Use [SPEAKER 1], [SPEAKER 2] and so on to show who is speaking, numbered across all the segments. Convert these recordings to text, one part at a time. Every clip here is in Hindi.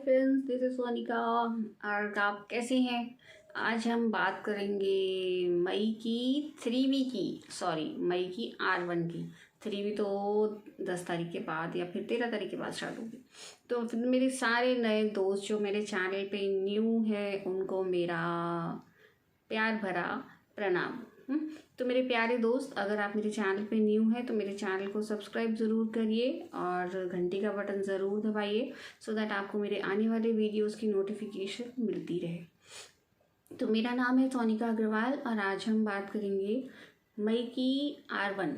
[SPEAKER 1] Friends, this is Sonika. और आप कैसे हैं? आज हम बात करेंगे मई की 3वीं की, मई की R1 की। 3वीं तो 10 तारीख के बाद या फिर 13 तारीख के बाद स्टार्ट होगी। तो फिर मेरे सारे नए दोस्त जो मेरे चैनल पे न्यू है उनको मेरा प्यार भरा प्रणाम। तो मेरे प्यारे दोस्त, अगर आप मेरे चैनल पे न्यू हैं तो मेरे चैनल को सब्सक्राइब ज़रूर करिए और घंटी का बटन ज़रूर दबाइए सो दैट आपको मेरे आने वाले वीडियोस की नोटिफिकेशन मिलती रहे। तो मेरा नाम है सोनिका अग्रवाल और आज हम बात करेंगे मई की R1।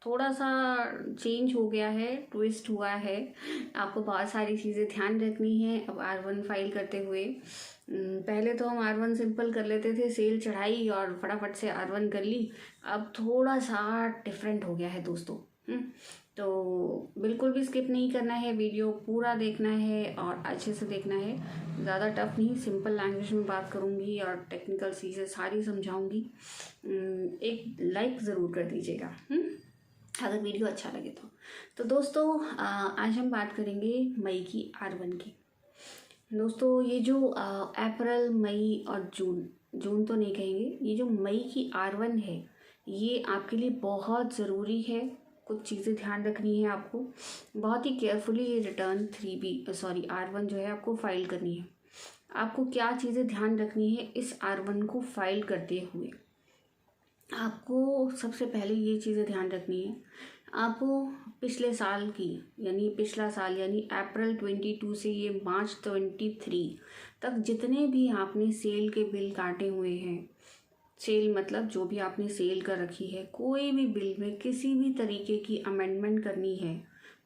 [SPEAKER 1] थोड़ा सा चेंज हो गया है, ट्विस्ट हुआ है। आपको बहुत सारी चीज़ें ध्यान रखनी है अब R1 फाइल करते हुए। पहले तो हम R1 सिंपल कर लेते थे, सेल चढ़ाई और फटाफट से R1 कर ली। अब थोड़ा सा डिफरेंट हो गया है दोस्तों। तो बिल्कुल भी स्किप नहीं करना है, वीडियो पूरा देखना है और अच्छे से देखना है। ज़्यादा टफ नहीं, सिंपल लैंग्वेज में बात करूँगी और टेक्निकल चीज़ें सारी समझाऊँगी। एक लाइक ज़रूर कर दीजिएगा अगर वीडियो अच्छा लगे तो दोस्तों आज हम बात करेंगे मई की R1 की। दोस्तों ये जो अप्रैल, मई और जून तो नहीं कहेंगे, ये जो मई की R1 है ये आपके लिए बहुत ज़रूरी है। कुछ चीज़ें ध्यान रखनी है आपको, बहुत ही केयरफुली ये रिटर्न R1 जो है आपको फाइल करनी है। आपको क्या चीज़ें ध्यान रखनी है इस R1 को फाइल करते हुए? आपको सबसे पहले ये चीज़ें ध्यान रखनी है, आपको पिछले साल की पिछला साल यानी अप्रैल 22 से ये मार्च 23 तक जितने भी आपने सेल के बिल काटे हुए हैं, सेल मतलब जो भी आपने सेल कर रखी है, कोई भी बिल में किसी भी तरीके की अमेंडमेंट करनी है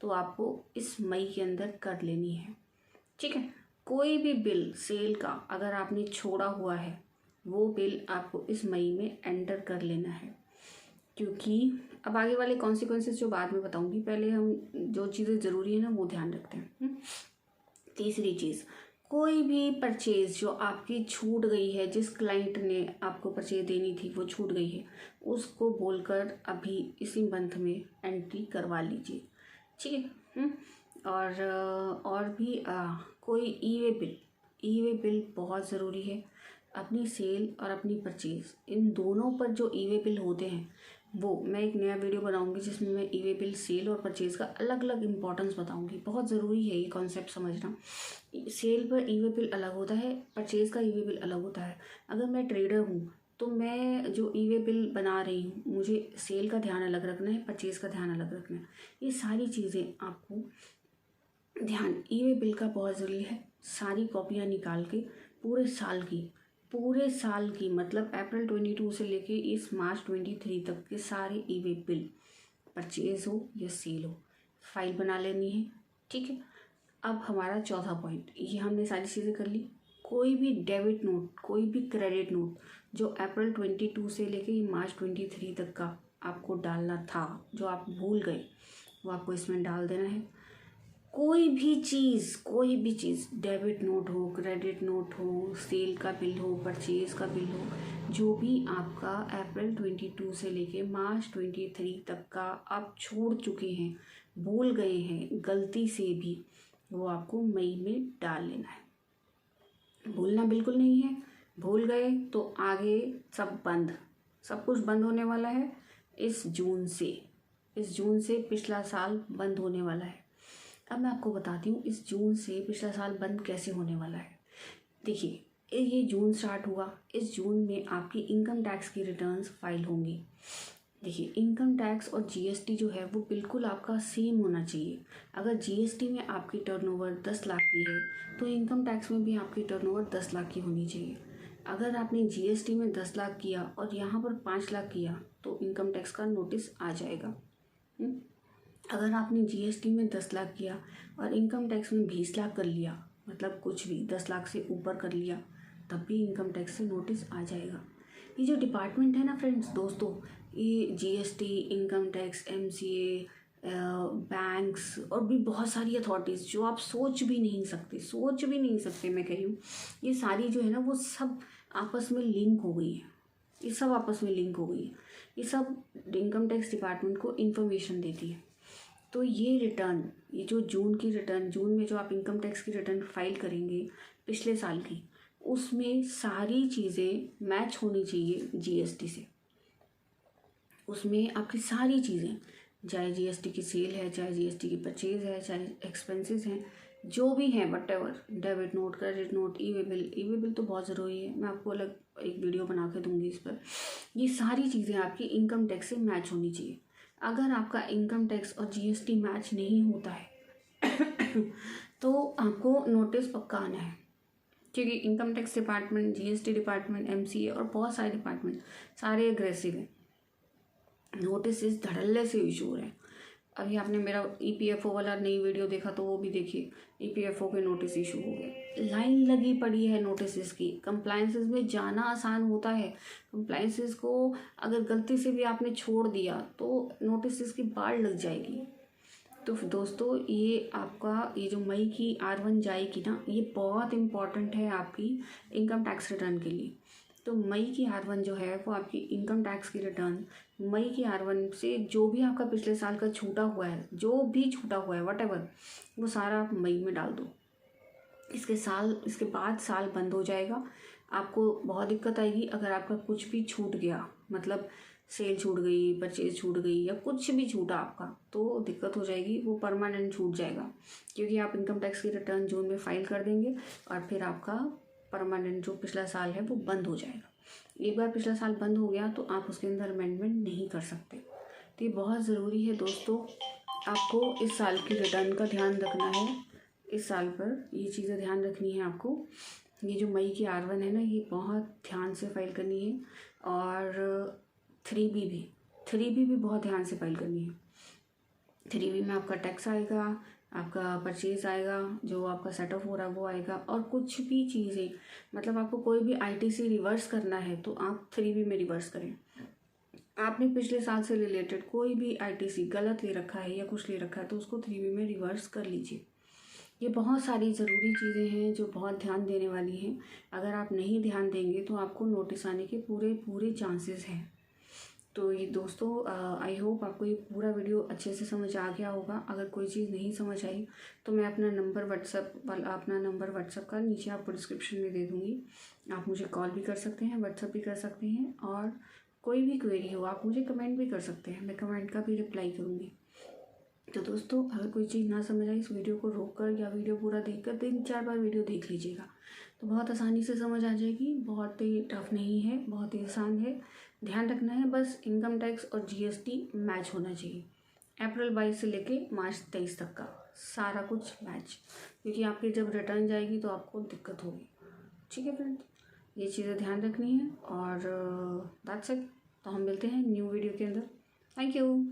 [SPEAKER 1] तो आपको इस मई के अंदर कर लेनी है। ठीक है, कोई भी बिल सेल का अगर आपने छोड़ा हुआ है वो बिल आपको इस मई में एंटर कर लेना है, क्योंकि अब आगे वाले कॉन्सिक्वेंसेस जो बाद में बताऊंगी, पहले हम जो चीज़ें ज़रूरी है ना वो ध्यान रखते हैं। तीसरी चीज़, कोई भी परचेज़ जो आपकी छूट गई है, जिस क्लाइंट ने आपको परचेज़ देनी थी वो छूट गई है, उसको बोलकर अभी इसी मंथ में एंट्री करवा लीजिए। ठीक है। और भी कोई ई वे बिल बहुत ज़रूरी है। अपनी सेल और अपनी परचेज़, इन दोनों पर जो ई वे बिल होते हैं वो मैं एक नया वीडियो बनाऊंगी जिसमें मैं ई वे बिल, सेल और परचेज़ का अलग अलग इंपॉर्टेंस बताऊंगी। बहुत ज़रूरी है ये कॉन्सेप्ट समझना। सेल पर ई वे बिल अलग होता है, परचेज़ का ई वे बिल अलग होता है। अगर मैं ट्रेडर हूँ तो मैं जो ई वे बिल बना रही हूँ, मुझे सेल का ध्यान अलग रखना है, परचेज़ का ध्यान अलग रखना है। ये सारी चीज़ें आपको ध्यान ई वे बिल का बहुत ज़रूरी है। सारी कॉपियाँ निकाल के पूरे साल की मतलब अप्रैल 22 से लेके इस मार्च 23 तक के सारे ई वे बिल, परचेज हो या सेल हो, फाइल बना लेनी है। ठीक है। अब हमारा चौथा पॉइंट, ये हमने सारी चीज़ें कर ली। कोई भी डेबिट नोट, कोई भी क्रेडिट नोट जो अप्रैल 22 से लेके मार्च 23 तक का आपको डालना था, जो आप भूल गए, वो आपको इसमें डाल देना है। कोई भी चीज़, डेबिट नोट हो, क्रेडिट नोट हो, सेल का बिल हो, परचेज़ का बिल हो, जो भी आपका अप्रैल 22 से लेके मार्च 23 तक का आप छोड़ चुके हैं, भूल गए हैं गलती से भी, वो आपको मई में डाल लेना है। भूलना बिल्कुल नहीं है, भूल गए तो आगे सब कुछ बंद होने वाला है। इस जून से पिछला साल बंद होने वाला है। अब मैं आपको बताती हूँ इस जून से पिछला साल बंद कैसे होने वाला है। देखिए, ये जून स्टार्ट हुआ, इस जून में आपकी इनकम टैक्स की रिटर्न्स फाइल होंगी। देखिए, इनकम टैक्स और जीएसटी जो है वो बिल्कुल आपका सेम होना चाहिए। अगर जीएसटी में आपकी टर्नओवर 10 लाख की है तो इनकम टैक्स में भी आपकी टर्नओवर 10 लाख की होनी चाहिए। अगर आपने जीएसटी में 10 लाख किया और यहाँ पर 5 लाख किया तो इनकम टैक्स का नोटिस आ जाएगा। अगर आपने जीएसटी में 10 लाख किया और इनकम टैक्स में 20 लाख कर लिया, मतलब कुछ भी 10 लाख से ऊपर कर लिया, तब भी इनकम टैक्स से नोटिस आ जाएगा। ये जो डिपार्टमेंट है ना फ्रेंड्स, दोस्तों, ये GST, income tax, MCA, banks और भी बहुत सारी अथॉरिटीज़ जो आप सोच भी नहीं सकते मैं कह रही हूँ, ये सारी जो है ना वो सब आपस में लिंक हो गई है। ये सब इनकम टैक्स डिपार्टमेंट को इन्फॉर्मेशन देती है। तो ये रिटर्न, ये जो जून की रिटर्न, जून में जो आप इनकम टैक्स की रिटर्न फाइल करेंगे पिछले साल की, उसमें सारी चीज़ें मैच होनी चाहिए जीएसटी से। उसमें आपकी सारी चीज़ें, चाहे जीएसटी की सेल है, चाहे जीएसटी की परचेज है, चाहे एक्सपेंसेस हैं, जो भी हैं whatever, debit note, credit note, e way bill तो बहुत ज़रूरी है, मैं आपको अलग एक वीडियो बना के दूंगी इस पर। ये सारी चीज़ें आपकी इनकम टैक्स से मैच होनी चाहिए। अगर आपका इनकम टैक्स और जीएसटी मैच नहीं होता है तो आपको नोटिस पक्का आना है, क्योंकि income tax department, GST department, MCA और बहुत सारे डिपार्टमेंट सारे एग्रेसिव हैं। नोटिस धड़ल्ले से इशू हो रहे हैं। अभी आपने मेरा ईपीएफओ वाला नई वीडियो देखा तो वो भी देखिए, ईपीएफओ के नोटिस इशू हो गए, लाइन लगी पड़ी है नोटिस की। कंप्लायंसेस में जाना आसान होता है, कंप्लायंसेस को अगर गलती से भी आपने छोड़ दिया तो नोटिस की बाढ़ लग जाएगी। तो दोस्तों ये आपका ये जो मई की R1 जाएगी ना, ये बहुत इम्पॉर्टेंट है आपकी इनकम टैक्स रिटर्न के लिए। तो मई की R1 जो है वो आपकी इनकम टैक्स की रिटर्न, मई की R1 से जो भी आपका पिछले साल का छूटा हुआ है, जो भी छूटा हुआ है वटेवर, वो सारा आप मई में डाल दो। इसके बाद साल बंद हो जाएगा। आपको बहुत दिक्कत आएगी अगर आपका कुछ भी छूट गया, मतलब सेल छूट गई, परचेज छूट गई या कुछ भी छूटा आपका, तो दिक्कत हो जाएगी, वो परमानेंट छूट जाएगा, क्योंकि आप इनकम टैक्स की रिटर्न जून में फाइल कर देंगे और फिर आपका परमानेंट जो पिछला साल है वो बंद हो जाएगा। एक बार पिछला साल बंद हो गया तो आप उसके अंदर अमेंडमेंट नहीं कर सकते। तो ये बहुत ज़रूरी है दोस्तों, आपको इस साल की रिटर्न का ध्यान रखना है। इस साल पर ये चीज़ें ध्यान रखनी है आपको। ये जो मई की R1 है ना, ये बहुत ध्यान से फाइल करनी है। और 3B भी बहुत ध्यान से फाइल करनी है। 3B में आपका टैक्स आएगा, आपका परचेज आएगा, जो आपका सेट ऑफ हो रहा है वो आएगा, और कुछ भी चीज़ें, मतलब आपको कोई भी आईटीसी रिवर्स करना है तो आप 3B में रिवर्स करें। आपने पिछले साल से रिलेटेड कोई भी आईटीसी गलत ले रखा है या कुछ ले रखा है तो उसको 3B में रिवर्स कर लीजिए। ये बहुत सारी ज़रूरी चीज़ें हैं जो बहुत ध्यान देने वाली हैं। अगर आप नहीं ध्यान देंगे तो आपको नोटिस आने के पूरे चांसेस हैं। तो ये दोस्तों, आई होप आपको ये पूरा वीडियो अच्छे से समझ आ गया होगा। अगर कोई चीज़ नहीं समझ आई तो मैं अपना नंबर व्हाट्सएप का नीचे आपको डिस्क्रिप्शन में दे दूँगी। आप मुझे कॉल भी कर सकते हैं, व्हाट्सएप भी कर सकते हैं, और कोई भी क्वेरी हो आप मुझे कमेंट भी कर सकते हैं, मैं कमेंट का भी रिप्लाई करूँगी। तो दोस्तों, अगर कोई चीज़ ना समझ आई, इस वीडियो को रोक कर या वीडियो पूरा देखकर 3-4 बार वीडियो देख लीजिएगा, तो बहुत आसानी से समझ आ जाएगी। बहुत ही टफ नहीं है, बहुत ही आसान है। ध्यान रखना है बस, इनकम टैक्स और जीएसटी मैच होना चाहिए। अप्रैल 22 से लेके मार्च 23 तक का सारा कुछ मैच, क्योंकि आपकी जब रिटर्न जाएगी तो आपको दिक्कत होगी। ठीक है फ्रेंड्स, ये चीज़ें ध्यान रखनी है। और दैट्स इट। तो हम मिलते हैं न्यू वीडियो के अंदर। Thank you.